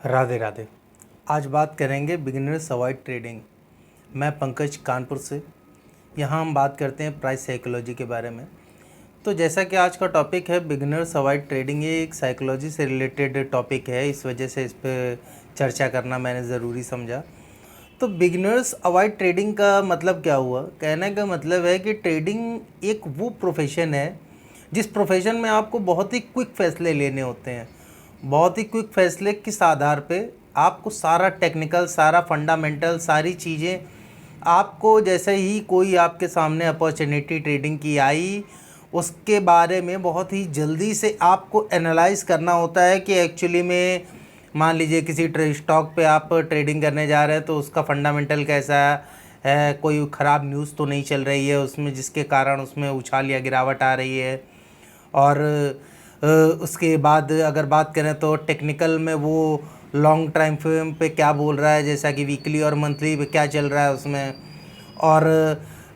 राधे राधे। आज बात करेंगे बिगिनर्स अवॉइड ट्रेडिंग। मैं पंकज कानपुर से। यहाँ हम बात करते हैं प्राइस साइकोलॉजी के बारे में। तो जैसा कि आज का टॉपिक है बिगिनर्स अवॉइड ट्रेडिंग, ये एक साइकोलॉजी से रिलेटेड टॉपिक है, इस वजह से इस पर चर्चा करना मैंने ज़रूरी समझा। तो बिगिनर्स अवॉइड ट्रेडिंग का मतलब क्या हुआ? कहने का मतलब है कि ट्रेडिंग एक वो प्रोफेशन है जिस प्रोफेशन में आपको बहुत ही क्विक फैसले लेने होते हैं। बहुत ही क्विक फैसले किस आधार पे? आपको सारा टेक्निकल, सारा फंडामेंटल, सारी चीज़ें आपको जैसे ही कोई आपके सामने अपॉर्चुनिटी ट्रेडिंग की आई, उसके बारे में बहुत ही जल्दी से आपको एनालाइज करना होता है कि एक्चुअली में मान लीजिए किसी स्टॉक पे आप ट्रेडिंग करने जा रहे हैं तो उसका फंडामेंटल कैसा है, कोई ख़राब न्यूज़ तो नहीं चल रही है उसमें जिसके कारण उसमें उछाल या गिरावट आ रही है। और उसके बाद अगर बात करें तो टेक्निकल में वो लॉन्ग टाइम फ्रेम पे क्या बोल रहा है, जैसा कि वीकली और मंथली पे क्या चल रहा है उसमें, और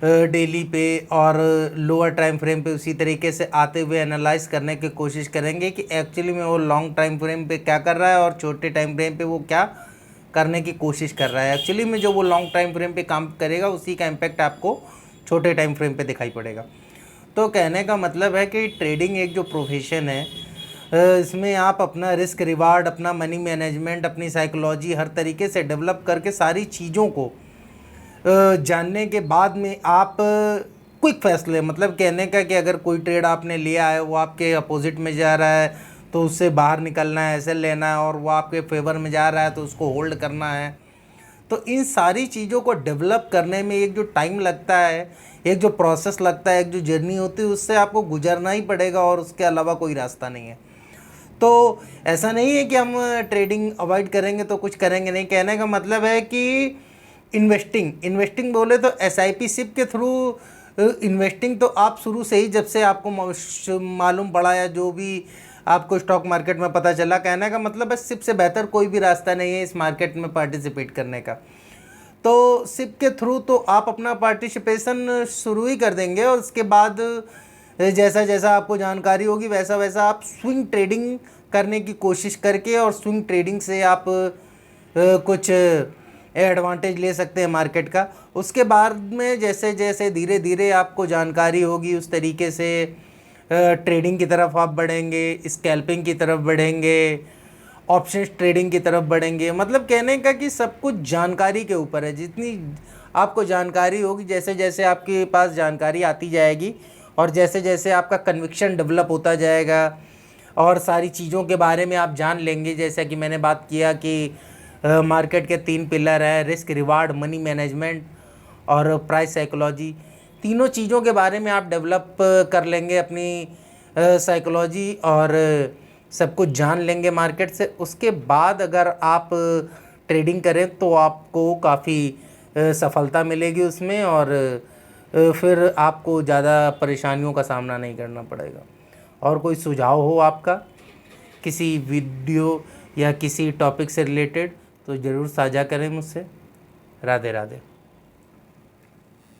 डेली पे और लोअर टाइम फ्रेम पे उसी तरीके से आते हुए एनालाइज करने की कोशिश करेंगे कि एक्चुअली में वो लॉन्ग टाइम फ्रेम पे क्या कर रहा है और छोटे टाइम फ्रेम पे वो क्या करने की कोशिश कर रहा है। एक्चुअली में जो वो लॉन्ग टाइम फ्रेम पे काम करेगा उसी का इम्पैक्ट आपको छोटे टाइम फ्रेम पे दिखाई पड़ेगा। तो कहने का मतलब है कि ट्रेडिंग एक जो प्रोफेशन है, इसमें आप अपना रिस्क रिवार्ड, अपना मनी मैनेजमेंट, अपनी साइकोलॉजी हर तरीके से डेवलप करके सारी चीज़ों को जानने के बाद में आप क्विक फैसले, मतलब कहने का कि अगर कोई ट्रेड आपने लिया है वो आपके अपोजिट में जा रहा है तो उससे बाहर निकलना है, ऐसे लेना है, और वो आपके फेवर में जा रहा है तो उसको होल्ड करना है। तो इन सारी चीज़ों को डेवलप करने में एक जो टाइम लगता है, एक जो प्रोसेस लगता है, एक जो जर्नी होती है, उससे आपको गुजरना ही पड़ेगा और उसके अलावा कोई रास्ता नहीं है। तो ऐसा नहीं है कि हम ट्रेडिंग अवॉइड करेंगे तो कुछ करेंगे नहीं। कहने का मतलब है कि इन्वेस्टिंग बोले तो एसआईपी सिप के थ्रू इन्वेस्टिंग तो आप शुरू से ही, जब से आपको मालूम पड़ा या जो भी आपको स्टॉक मार्केट में पता चला, कहने का मतलब है सिप से बेहतर कोई भी रास्ता नहीं है इस मार्केट में पार्टिसिपेट करने का। तो सिप के थ्रू तो आप अपना पार्टिसिपेशन शुरू ही कर देंगे और उसके बाद जैसा जैसा आपको जानकारी होगी वैसा वैसा आप स्विंग ट्रेडिंग करने की कोशिश करके, और स्विंग ट्रेडिंग से आप कुछ एडवांटेज ले सकते हैं मार्केट का। उसके बाद में जैसे जैसे धीरे धीरे आपको जानकारी होगी उस तरीके से ट्रेडिंग की तरफ आप बढ़ेंगे, स्कैल्पिंग की तरफ बढ़ेंगे, ऑप्शंस ट्रेडिंग की तरफ बढ़ेंगे। मतलब कहने का कि सब कुछ जानकारी के ऊपर है। जितनी आपको जानकारी होगी, जैसे जैसे आपके पास जानकारी आती जाएगी और जैसे जैसे आपका कन्विक्शन डेवलप होता जाएगा और सारी चीज़ों के बारे में आप जान लेंगे, जैसा कि मैंने बात किया कि मार्केट के 3 पिलर है, रिस्क, रिवार्ड, मनी मैनेजमेंट और प्राइस साइकोलॉजी। तीनों चीज़ों के बारे में आप डेवलप कर लेंगे अपनी साइकोलॉजी और सब कुछ जान लेंगे मार्केट से। उसके बाद अगर आप ट्रेडिंग करें तो आपको काफ़ी सफलता मिलेगी उसमें, और फिर आपको ज़्यादा परेशानियों का सामना नहीं करना पड़ेगा। और कोई सुझाव हो आपका किसी वीडियो या किसी टॉपिक से रिलेटेड तो ज़रूर साझा करें मुझसे। राधे राधे।